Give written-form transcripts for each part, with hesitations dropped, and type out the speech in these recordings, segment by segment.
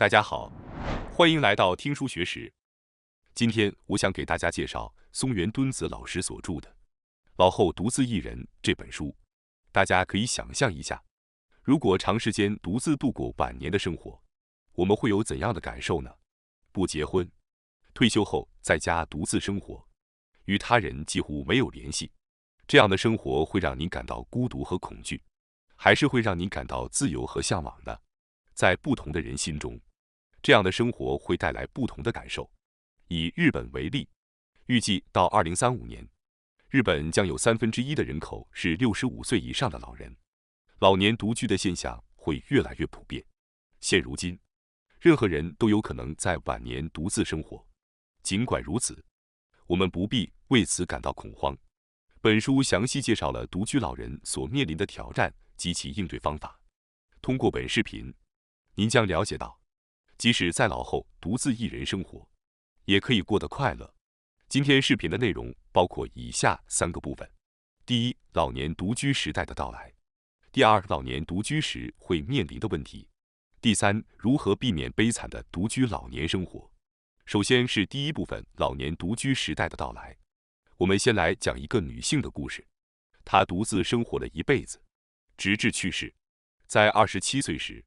大家好，欢迎来到听书学史。今天我想给大家介绍松原敦子老师所著的《老后独自一人》这本书。大家可以想象一下，如果长时间独自度过晚年的生活，我们会有怎样的感受呢？不结婚，退休后在家独自生活，与他人几乎没有联系，这样的生活会让您感到孤独和恐惧，还是会让您感到自由和向往呢？在不同的人心中，这样的生活会带来不同的感受。以日本为例，预计到2035年，日本将有1/3的人口是65岁以上的老人，老年独居的现象会越来越普遍。现如今，任何人都有可能在晚年独自生活。尽管如此，我们不必为此感到恐慌。本书详细介绍了独居老人所面临的挑战及其应对方法。通过本视频，您将了解到，即使在老后独自一人生活，也可以过得快乐。今天视频的内容包括以下3个部分：第一，老年独居时代的到来；第二，老年独居时会面临的问题；第三，如何避免悲惨的独居老年生活。首先是第一部分，老年独居时代的到来。我们先来讲一个女性的故事，她独自生活了一辈子，直至去世。在27岁时，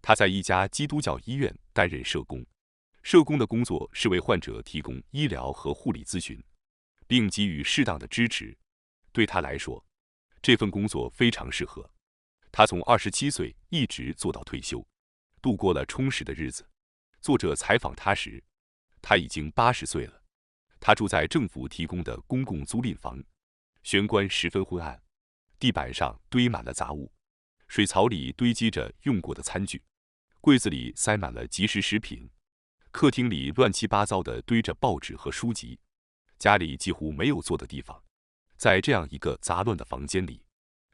他在一家基督教医院担任社工。社工的工作是为患者提供医疗和护理咨询，并给予适当的支持。对他来说，这份工作非常适合。他从27岁一直做到退休，度过了充实的日子。作者采访他时，他已经80岁了。他住在政府提供的公共租赁房，玄关十分昏暗，地板上堆满了杂物，水槽里堆积着用过的餐具，柜子里塞满了即食食品，客厅里乱七八糟地堆着报纸和书籍，家里几乎没有坐的地方。在这样一个杂乱的房间里，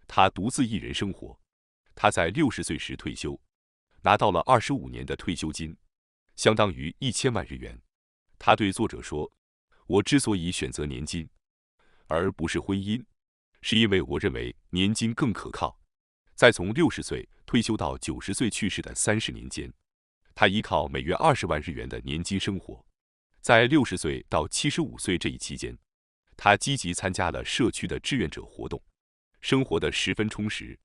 他独自一人生活。他在60岁时退休，拿到了25年的退休金，相当于1000万日元。他对作者说：“我之所以选择年金，而不是婚姻，是因为我认为年金更可靠。”在从60岁退休到90岁去世的30年间，他依靠每月20万日元的年金生活。在60岁到75岁这一期间，他积极参加了社区的志愿者活动，生活得十分充实。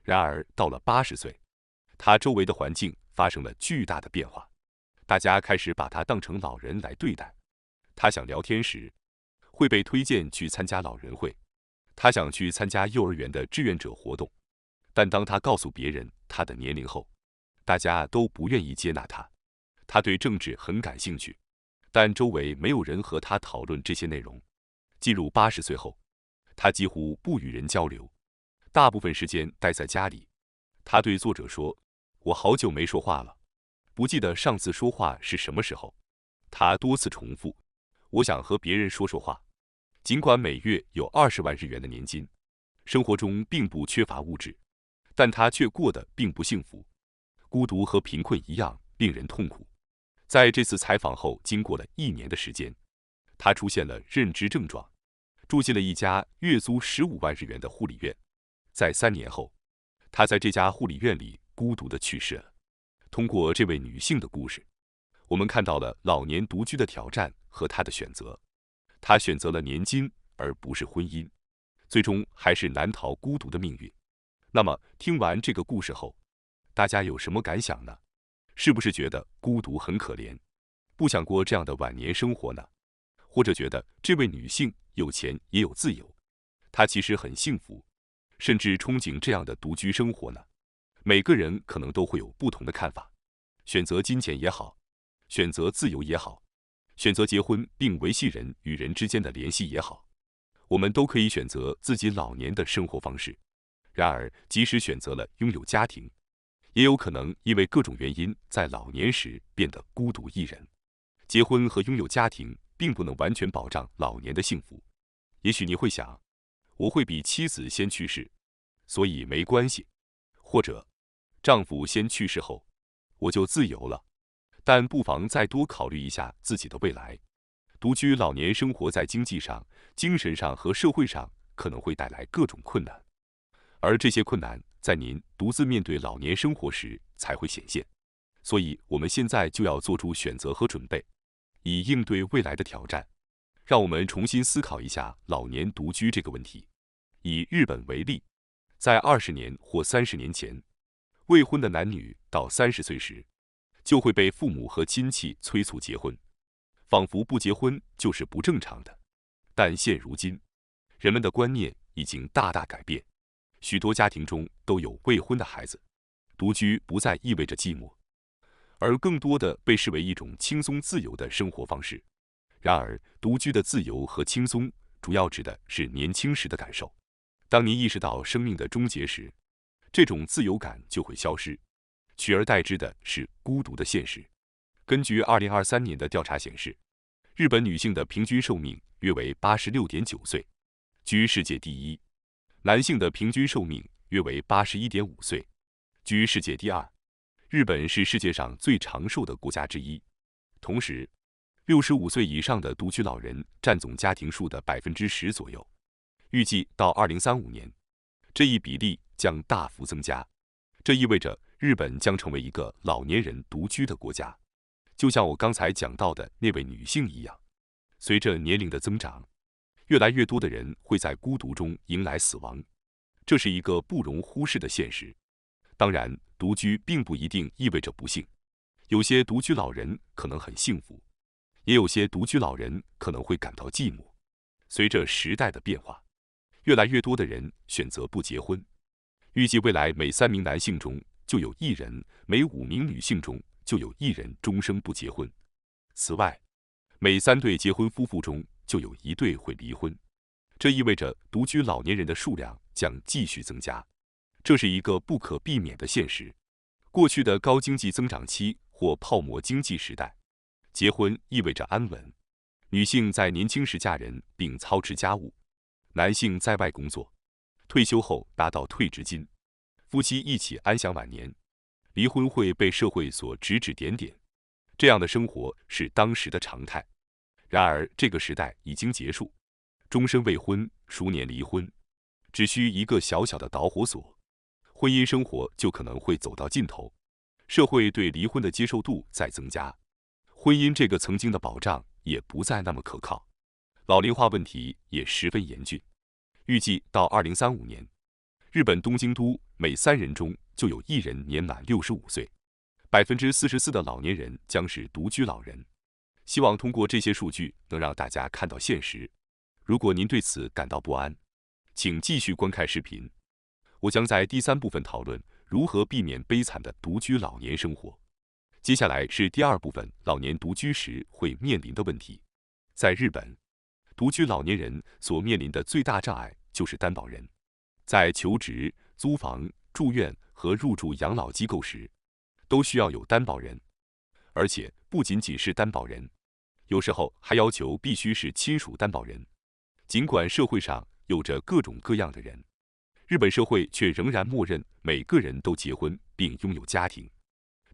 然而到了80岁，他周围的环境发生了巨大的变化，大家开始把他当成老人来对待。他想聊天时，会被推荐去参加老人会；他想去参加幼儿园的志愿者活动，但当他告诉别人他的年龄后，大家都不愿意接纳他。他对政治很感兴趣，但周围没有人和他讨论这些内容。进入80岁后，他几乎不与人交流，大部分时间待在家里。他对作者说：“我好久没说话了，不记得上次说话是什么时候。”他多次重复：“我想和别人说说话。”尽管每月有20万日元的年金，生活中并不缺乏物质，但他却过得并不幸福。孤独和贫困一样令人痛苦。在这次采访后，经过了1年的时间，他出现了认知症状，住进了一家月租15万日元的护理院。在3年后，他在这家护理院里孤独地去世了。通过这位女性的故事，我们看到了老年独居的挑战和她的选择。她选择了年金而不是婚姻，最终还是难逃孤独的命运。那么，听完这个故事后，大家有什么感想呢？是不是觉得孤独很可怜，不想过这样的晚年生活呢？或者觉得这位女性有钱也有自由，她其实很幸福，甚至憧憬这样的独居生活呢？每个人可能都会有不同的看法。选择金钱也好，选择自由也好，选择结婚并维系人与人之间的联系也好，我们都可以选择自己老年的生活方式。然而，即使选择了拥有家庭，也有可能因为各种原因在老年时变得孤独一人。结婚和拥有家庭并不能完全保障老年的幸福。也许你会想，我会比妻子先去世，所以没关系；或者，丈夫先去世后，我就自由了。但不妨再多考虑一下自己的未来。独居老年生活在经济上、精神上和社会上可能会带来各种困难，而这些困难在您独自面对老年生活时才会显现。所以我们现在就要做出选择和准备，以应对未来的挑战。让我们重新思考一下老年独居这个问题。以日本为例，在20年或30年前，未婚的男女到30岁时，就会被父母和亲戚催促结婚，仿佛不结婚就是不正常的。但现如今，人们的观念已经大大改变，许多家庭中都有未婚的孩子，独居不再意味着寂寞，而更多的被视为一种轻松自由的生活方式。然而，独居的自由和轻松主要指的是年轻时的感受。当你意识到生命的终结时，这种自由感就会消失，取而代之的是孤独的现实。根据2023年的调查显示，日本女性的平均寿命约为86.9岁，居世界第一；男性的平均寿命约为81.5岁，居世界第二。日本是世界上最长寿的国家之一。同时，65岁以上的独居老人占总家庭数的10%左右。预计到2035年，这一比例将大幅增加。这意味着日本将成为一个老年人独居的国家。就像我刚才讲到的那位女性一样，随着年龄的增长，越来越多的人会在孤独中迎来死亡，这是一个不容忽视的现实。当然，独居并不一定意味着不幸，有些独居老人可能很幸福，也有些独居老人可能会感到寂寞。随着时代的变化，越来越多的人选择不结婚。预计未来每3名男性中就有1人，每5名女性中就有1人终生不结婚。此外，每3对结婚夫妇中就有1对会离婚。这意味着独居老年人的数量将继续增加，这是一个不可避免的现实。过去的高经济增长期或泡沫经济时代，结婚意味着安稳，女性在年轻时嫁人并操持家务，男性在外工作，退休后拿到退职金，夫妻一起安享晚年。离婚会被社会所指指点点，这样的生活是当时的常态。然而，这个时代已经结束，终身未婚，熟年离婚，只需一个小小的导火索，婚姻生活就可能会走到尽头。社会对离婚的接受度在增加，婚姻这个曾经的保障也不再那么可靠。老龄化问题也十分严峻。预计到2035年，日本东京都每3人中就有1人年满65岁，44%的老年人将是独居老人。希望通过这些数据能让大家看到现实。如果您对此感到不安，请继续观看视频。我将在第3部分讨论如何避免悲惨的独居老年生活。接下来是第2部分，老年独居时会面临的问题。在日本，独居老年人所面临的最大障碍就是担保人。在求职、租房、住院和入住养老机构时，都需要有担保人，而且不仅仅是担保人，有时候还要求必须是亲属担保人。尽管社会上有着各种各样的人，日本社会却仍然默认每个人都结婚并拥有家庭，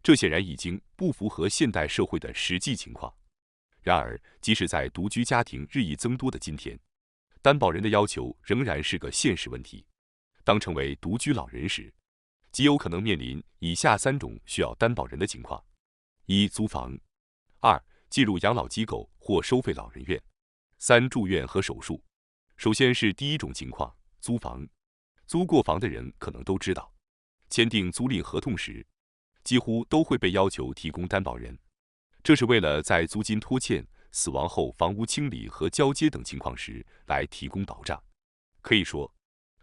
这显然已经不符合现代社会的实际情况。然而，即使在独居家庭日益增多的今天，担保人的要求仍然是个现实问题。当成为独居老人时，极有可能面临以下3种需要担保人的情况：1、租房； 2、进入养老机构或收费老人院； 3、住院和手术。首先是第一种情况，租房。租过房的人可能都知道，签订租赁合同时，几乎都会被要求提供担保人，这是为了在租金拖欠、死亡后房屋清理和交接等情况时来提供保障。可以说，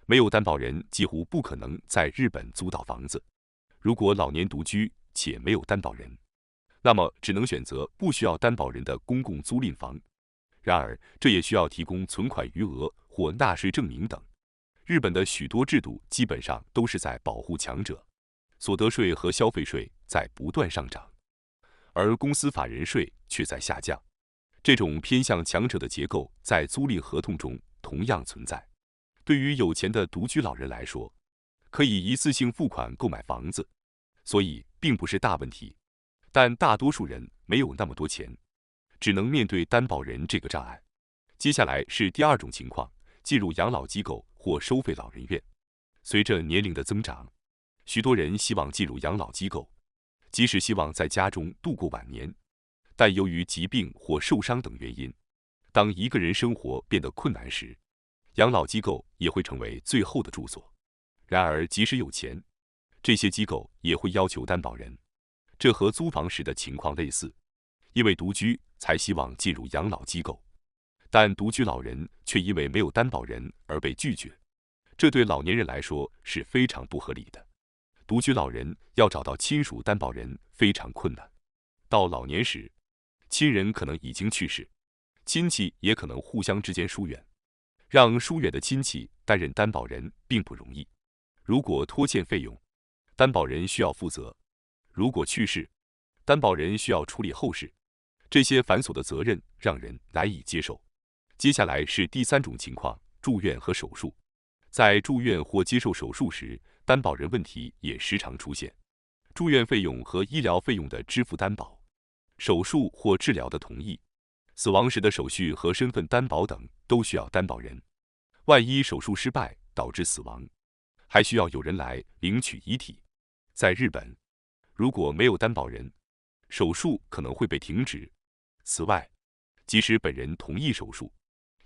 没有担保人几乎不可能在日本租到房子。如果老年独居且没有担保人，那么只能选择不需要担保人的公共租赁房。然而，这也需要提供存款余额或纳税证明等。日本的许多制度基本上都是在保护强者，所得税和消费税在不断上涨，而公司法人税却在下降。这种偏向强者的结构在租赁合同中同样存在。对于有钱的独居老人来说，可以一次性付款购买房子，所以并不是大问题。但大多数人没有那么多钱，只能面对担保人这个障碍。接下来是第2种情况，进入养老机构或收费老人院。随着年龄的增长，许多人希望进入养老机构，即使希望在家中度过晚年，但由于疾病或受伤等原因，当一个人生活变得困难时，养老机构也会成为最后的住所。然而，即使有钱，这些机构也会要求担保人，这和租房时的情况类似，因为独居才希望进入养老机构，但独居老人却因为没有担保人而被拒绝，这对老年人来说是非常不合理的。独居老人要找到亲属担保人非常困难，到老年时，亲人可能已经去世，亲戚也可能互相之间疏远，让疏远的亲戚担任担保人并不容易。如果拖欠费用，担保人需要负责；如果去世，担保人需要处理后事。这些繁琐的责任让人难以接受。接下来是第三种情况：住院和手术。在住院或接受手术时，担保人问题也时常出现。住院费用和医疗费用的支付担保，手术或治疗的同意，死亡时的手续和身份担保等都需要担保人。万一手术失败导致死亡，还需要有人来领取遗体。在日本，如果没有担保人，手术可能会被停止。此外，即使本人同意手术，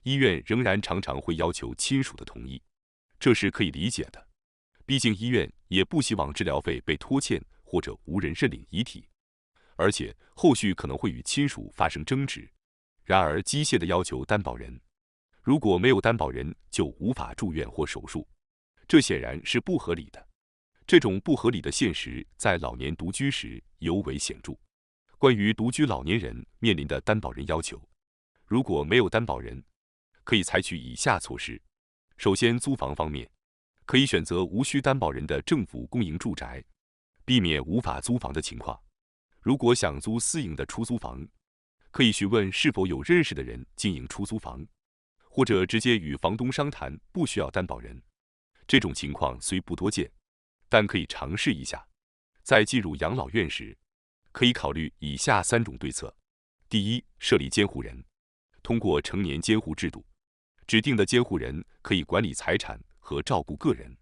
医院仍然常常会要求亲属的同意，这是可以理解的。毕竟医院也不希望治疗费被拖欠或者无人认领遗体，而且后续可能会与亲属发生争执。然而，机械地要求担保人，如果没有担保人就无法住院或手术，这显然是不合理的。这种不合理的现实在老年独居时尤为显著。关于独居老年人面临的担保人要求，如果没有担保人，可以采取以下措施。首先，租房方面，可以选择无需担保人的政府公营住宅，避免无法租房的情况。如果想租私营的出租房，可以询问是否有认识的人经营出租房，或者直接与房东商谈，不需要担保人。这种情况虽不多见，但可以尝试一下。在进入养老院时，可以考虑以下3种对策。第一，设立监护人，通过成年监护制度，指定的监护人可以管理财产和照顾个人。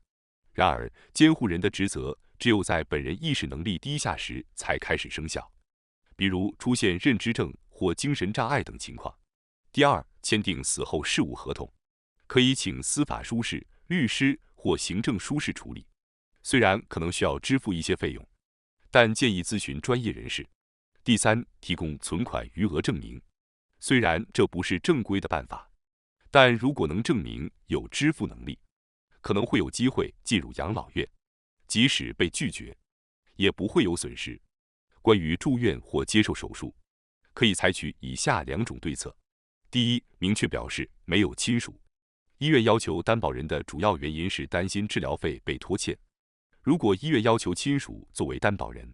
然而，监护人的职责只有在本人意识能力低下时才开始生效，比如出现认知症或精神障碍等情况。第二，签订死后事务合同，可以请司法书士、律师或行政书士处理，虽然可能需要支付一些费用，但建议咨询专业人士。第三，提供存款余额证明，虽然这不是正规的办法，但如果能证明有支付能力，可能会有机会进入养老院，即使被拒绝，也不会有损失。关于住院或接受手术，可以采取以下2种对策。第一，明确表示没有亲属。医院要求担保人的主要原因是担心治疗费被拖欠。如果医院要求亲属作为担保人，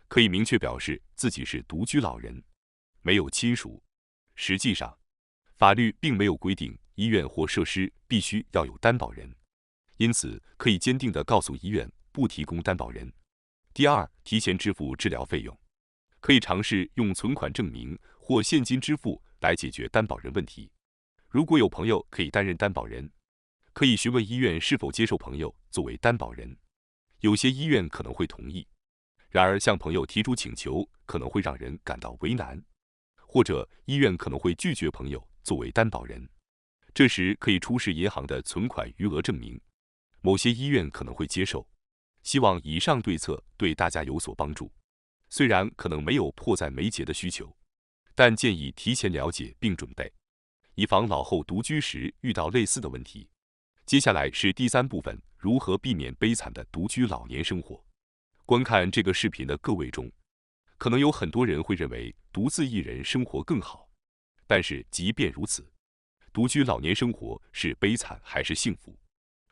可以明确表示自己是独居老人，没有亲属。实际上，法律并没有规定医院或设施必须要有担保人，因此可以坚定地告诉医院不提供担保人。第二，提前支付治疗费用，可以尝试用存款证明或现金支付来解决担保人问题。如果有朋友可以担任担保人，可以询问医院是否接受朋友作为担保人。有些医院可能会同意，然而向朋友提出请求可能会让人感到为难，或者医院可能会拒绝朋友作为担保人。这时可以出示银行的存款余额证明，某些医院可能会接受。希望以上对策对大家有所帮助。虽然可能没有迫在眉睫的需求，但建议提前了解并准备，以防老后独居时遇到类似的问题。接下来是第3部分，如何避免悲惨的独居老年生活。观看这个视频的各位中，可能有很多人会认为独自一人生活更好，但是即便如此，独居老年生活是悲惨还是幸福，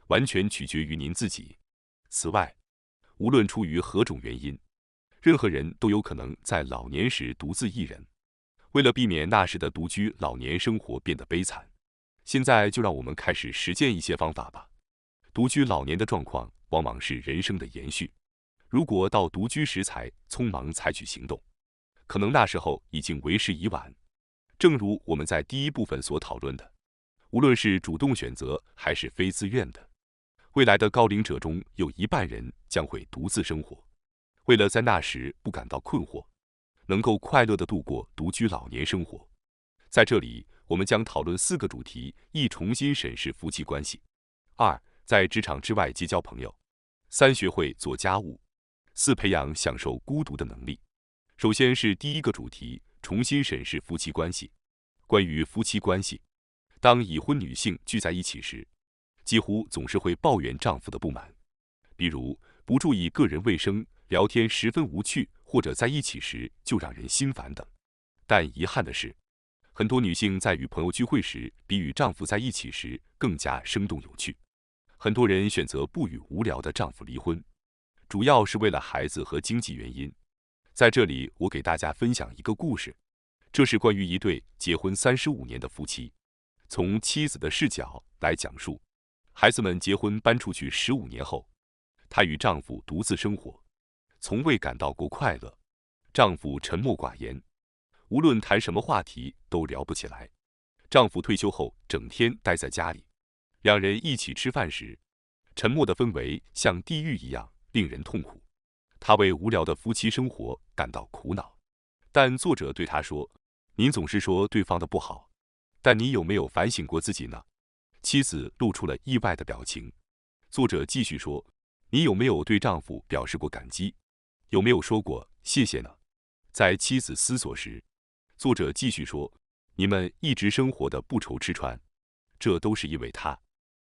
完全取决于您自己。此外，无论出于何种原因，任何人都有可能在老年时独自一人。为了避免那时的独居老年生活变得悲惨，现在就让我们开始实践一些方法吧。独居老年的状况往往是人生的延续，如果到独居时才匆忙采取行动，可能那时候已经为时已晚。正如我们在第1部分所讨论的，无论是主动选择还是非自愿的，未来的高龄者中有1半人将会独自生活。为了在那时不感到困惑，能够快乐地度过独居老年生活。在这里，我们将讨论4个主题：一、重新审视夫妻关系；二、在职场之外结交朋友；三、学会做家务；四、培养享受孤独的能力。首先是第一个主题：重新审视夫妻关系。关于夫妻关系，当已婚女性聚在一起时，几乎总是会抱怨丈夫的不满，比如不注意个人卫生、聊天十分无趣，或者在一起时就让人心烦等。但遗憾的是，很多女性在与朋友聚会时，比与丈夫在一起时更加生动有趣。很多人选择不与无聊的丈夫离婚，主要是为了孩子和经济原因。在这里，我给大家分享一个故事，这是关于一对结婚35年的夫妻，从妻子的视角来讲述。孩子们结婚搬出去15年后，她与丈夫独自生活，从未感到过快乐。丈夫沉默寡言，无论谈什么话题都聊不起来。丈夫退休后整天待在家里，两人一起吃饭时，沉默的氛围像地狱一样令人痛苦。他为无聊的夫妻生活感到苦恼，但作者对他说：“您总是说对方的不好，但你有没有反省过自己呢？”妻子露出了意外的表情。作者继续说：“你有没有对丈夫表示过感激？有没有说过谢谢呢？”在妻子思索时，作者继续说：“你们一直生活的不愁吃穿，这都是因为他。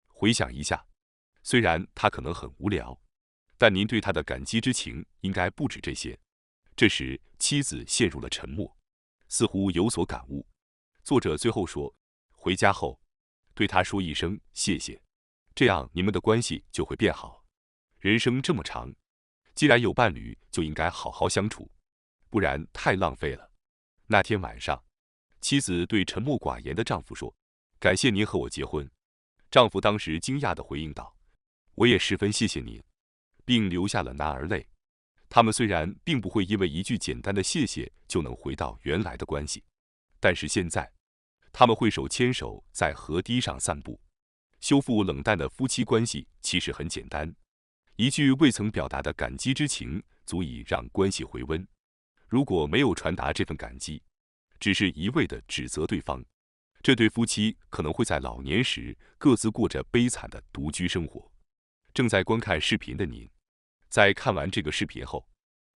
回想一下，虽然他可能很无聊，但您对他的感激之情应该不止这些。”这时，妻子陷入了沉默，似乎有所感悟。作者最后说：“回家后，对他说一声谢谢，这样你们的关系就会变好。人生这么长，既然有伴侣，就应该好好相处，不然太浪费了。”那天晚上，妻子对沉默寡言的丈夫说：“感谢您和我结婚。”丈夫当时惊讶地回应道：“我也十分谢谢您。”并流下了男儿泪。他们虽然并不会因为一句简单的谢谢就能回到原来的关系，但是现在，他们会手牵手在河堤上散步。修复冷淡的夫妻关系其实很简单，一句未曾表达的感激之情足以让关系回温。如果没有传达这份感激，只是一味地指责对方，这对夫妻可能会在老年时各自过着悲惨的独居生活。正在观看视频的您，在看完这个视频后，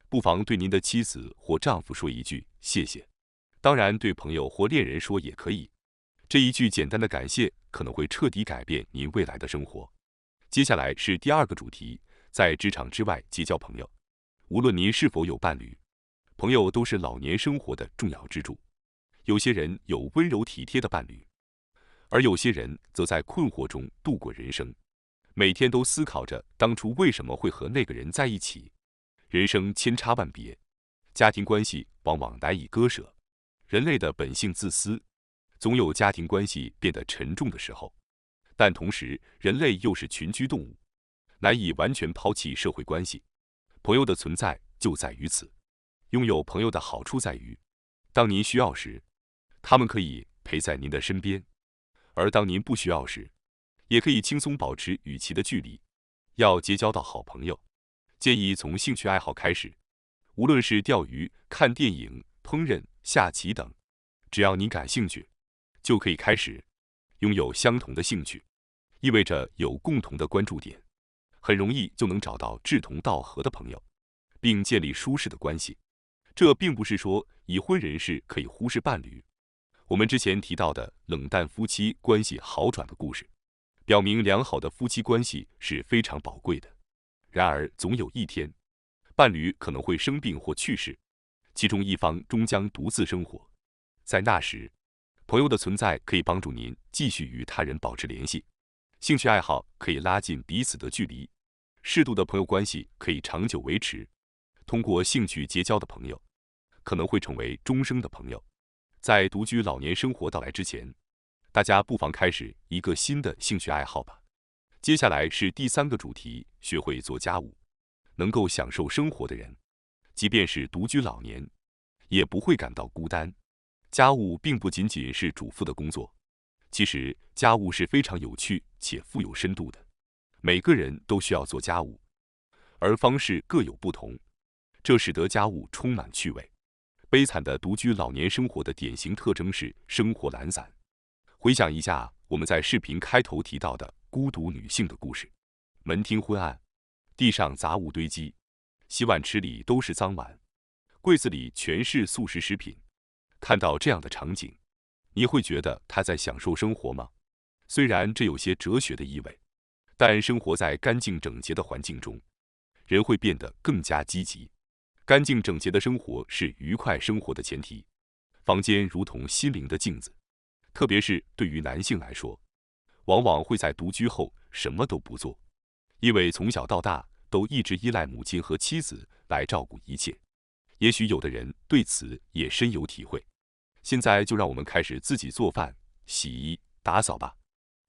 不妨对您的妻子或丈夫说一句谢谢，当然对朋友或恋人说也可以。这一句简单的感谢可能会彻底改变您未来的生活。接下来是第二个主题，在职场之外结交朋友。无论您是否有伴侣，朋友都是老年生活的重要支柱。有些人有温柔体贴的伴侣，而有些人则在困惑中度过人生，每天都思考着当初为什么会和那个人在一起。人生千差万别，家庭关系往往难以割舍。人类的本性自私，总有家庭关系变得沉重的时候。但同时，人类又是群居动物，难以完全抛弃社会关系。朋友的存在就在于此。拥有朋友的好处在于，当您需要时，他们可以陪在您的身边；而当您不需要时，也可以轻松保持与其的距离。要结交到好朋友，建议从兴趣爱好开始，无论是钓鱼、看电影、烹饪、下棋等，只要你感兴趣，就可以开始。拥有相同的兴趣，意味着有共同的关注点，很容易就能找到志同道合的朋友，并建立舒适的关系。这并不是说已婚人士可以忽视伴侣。我们之前提到的冷淡夫妻关系好转的故事，表明良好的夫妻关系是非常宝贵的。然而，总有一天，伴侣可能会生病或去世，其中一方终将独自生活。在那时，朋友的存在可以帮助您继续与他人保持联系。兴趣爱好可以拉近彼此的距离，适度的朋友关系可以长久维持。通过兴趣结交的朋友，可能会成为终生的朋友。在独居老年生活到来之前，大家不妨开始一个新的兴趣爱好吧。接下来是第三个主题，学会做家务。能够享受生活的人，即便是独居老年，也不会感到孤单。家务并不仅仅是主妇的工作，其实家务是非常有趣且富有深度的。每个人都需要做家务，而方式各有不同。这使得家务充满趣味。悲惨的独居老年生活的典型特征是生活懒散。回想一下我们在视频开头提到的孤独女性的故事，门厅昏暗，地上杂物堆积，洗碗池里都是脏碗，柜子里全是速食食品。看到这样的场景，你会觉得她在享受生活吗？虽然这有些哲学的意味，但生活在干净整洁的环境中，人会变得更加积极。干净整洁的生活是愉快生活的前提。房间如同心灵的镜子，特别是对于男性来说，往往会在独居后什么都不做，因为从小到大都一直依赖母亲和妻子来照顾一切。也许有的人对此也深有体会。现在就让我们开始自己做饭、洗衣、打扫吧。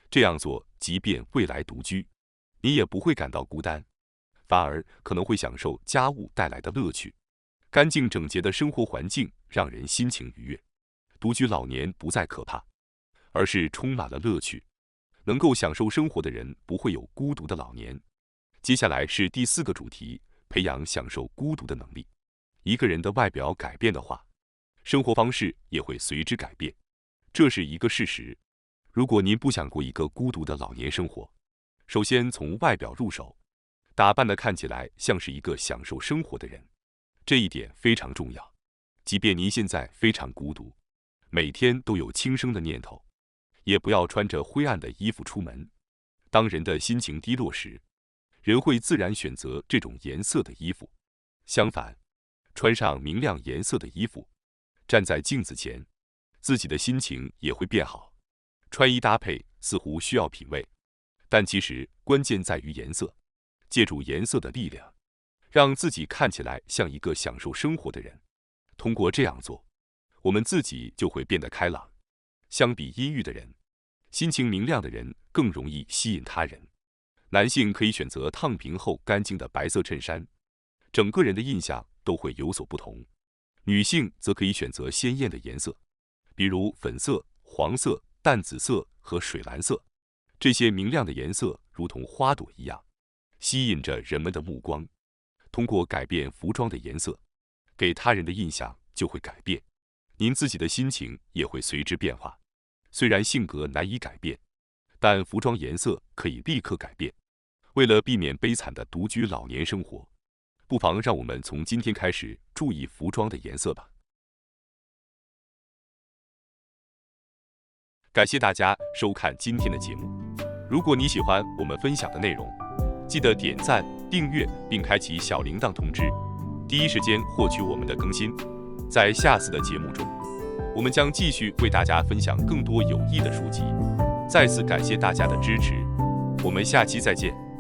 这样做，即便未来独居，你也不会感到孤单，反而可能会享受家务带来的乐趣。干净整洁的生活环境让人心情愉悦，独居老年不再可怕，而是充满了乐趣。能够享受生活的人不会有孤独的老年。接下来是第4个主题，培养享受孤独的能力。一个人的外表改变的话，生活方式也会随之改变，这是一个事实。如果您不想过一个孤独的老年生活，首先从外表入手，打扮得看起来像是一个享受生活的人，这一点非常重要。即便您现在非常孤独，每天都有轻生的念头，也不要穿着灰暗的衣服出门。当人的心情低落时，人会自然选择这种颜色的衣服。相反，穿上明亮颜色的衣服，站在镜子前，自己的心情也会变好。穿衣搭配似乎需要品味，但其实关键在于颜色。借助颜色的力量，让自己看起来像一个享受生活的人。通过这样做，我们自己就会变得开朗。相比阴郁的人，心情明亮的人更容易吸引他人。男性可以选择烫平后干净的白色衬衫，整个人的印象都会有所不同。女性则可以选择鲜艳的颜色，比如粉色、黄色、淡紫色和水蓝色。这些明亮的颜色如同花朵一样，吸引着人们的目光。通过改变服装的颜色，给他人的印象就会改变，您自己的心情也会随之变化。虽然性格难以改变，但服装颜色可以立刻改变。为了避免悲惨的独居老年生活，不妨让我们从今天开始注意服装的颜色吧。感谢大家收看今天的节目。如果你喜欢我们分享的内容，记得点赞、订阅并开启小铃铛通知，第一时间获取我们的更新。在下次的节目中，我们将继续为大家分享更多有益的书籍。再次感谢大家的支持，我们下期再见。